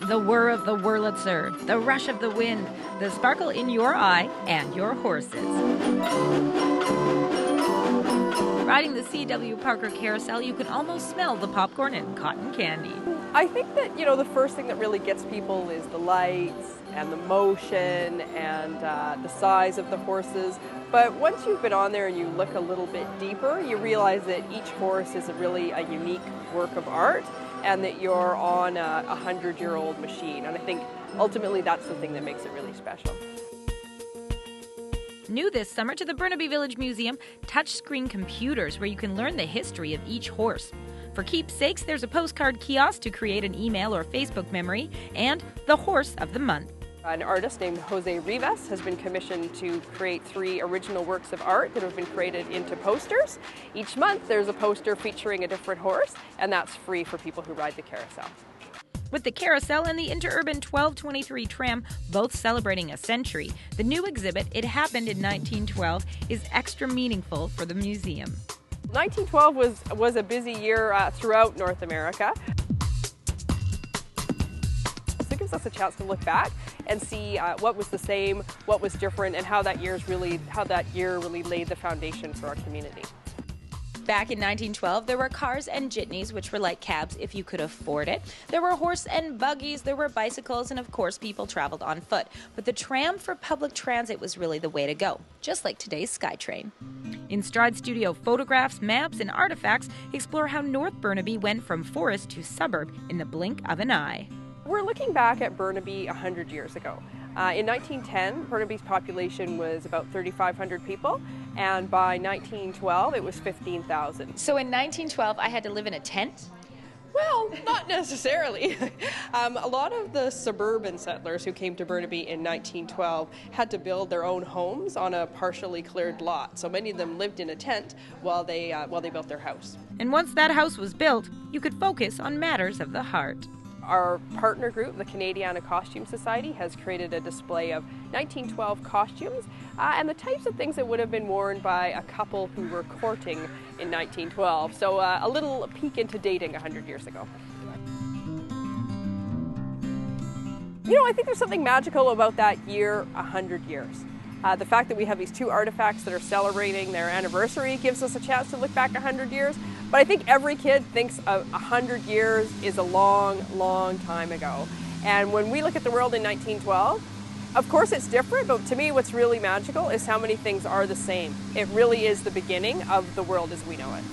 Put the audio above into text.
The whir of the Wurlitzer, the rush of the wind, the sparkle in your eye, and your horses. Riding the C.W. Parker Carousel, you can almost smell the popcorn and cotton candy. I think that, the first thing that really gets people is the lights and the motion and the size of the horses. But once you've been on there and you look a little bit deeper, you realize that each horse is really a unique work of art and that you're on a 100-year-old machine. And I think ultimately that's the thing that makes it really special. New this summer to the Burnaby Village Museum, touchscreen computers where you can learn the history of each horse. For keepsakes, there's a postcard kiosk to create an email or Facebook memory, and the Horse of the Month. An artist named Jose Rivas has been commissioned to create 3 original works of art that have been created into posters. Each month there's a poster featuring a different horse, and that's free for people who ride the carousel. With the carousel and the Interurban 1223 tram both celebrating a century, the new exhibit, It Happened in 1912, is extra meaningful for the museum. 1912 was a busy year throughout North America. So it gives us a chance to look back and see what was the same, what was different, and how that year really laid the foundation for our community. Back in 1912, there were cars and jitneys, which were like cabs if you could afford it. There were horse and buggies, there were bicycles, and of course people traveled on foot. But the tram for public transit was really the way to go, just like today's SkyTrain. In Stride Studio, photographs, maps, and artifacts explore how North Burnaby went from forest to suburb in the blink of an eye. We're looking back at Burnaby 100 years ago. In 1910, Burnaby's population was about 3,500 people, and by 1912 it was 15,000. So in 1912, I had to live in a tent? Well, not necessarily. A lot of the suburban settlers who came to Burnaby in 1912 had to build their own homes on a partially cleared lot. So many of them lived in a tent while they built their house. And once that house was built, you could focus on matters of the heart. Our partner group, the Canadiana Costume Society, has created a display of 1912 costumes and the types of things that would have been worn by a couple who were courting in 1912. So a little peek into dating 100 years ago. I think there's something magical about that year 100 years. The fact that we have these 2 artifacts that are celebrating their anniversary gives us a chance to look back 100 years. But I think every kid thinks 100 years is a long, long time ago. And when we look at the world in 1912, of course it's different, but to me what's really magical is how many things are the same. It really is the beginning of the world as we know it.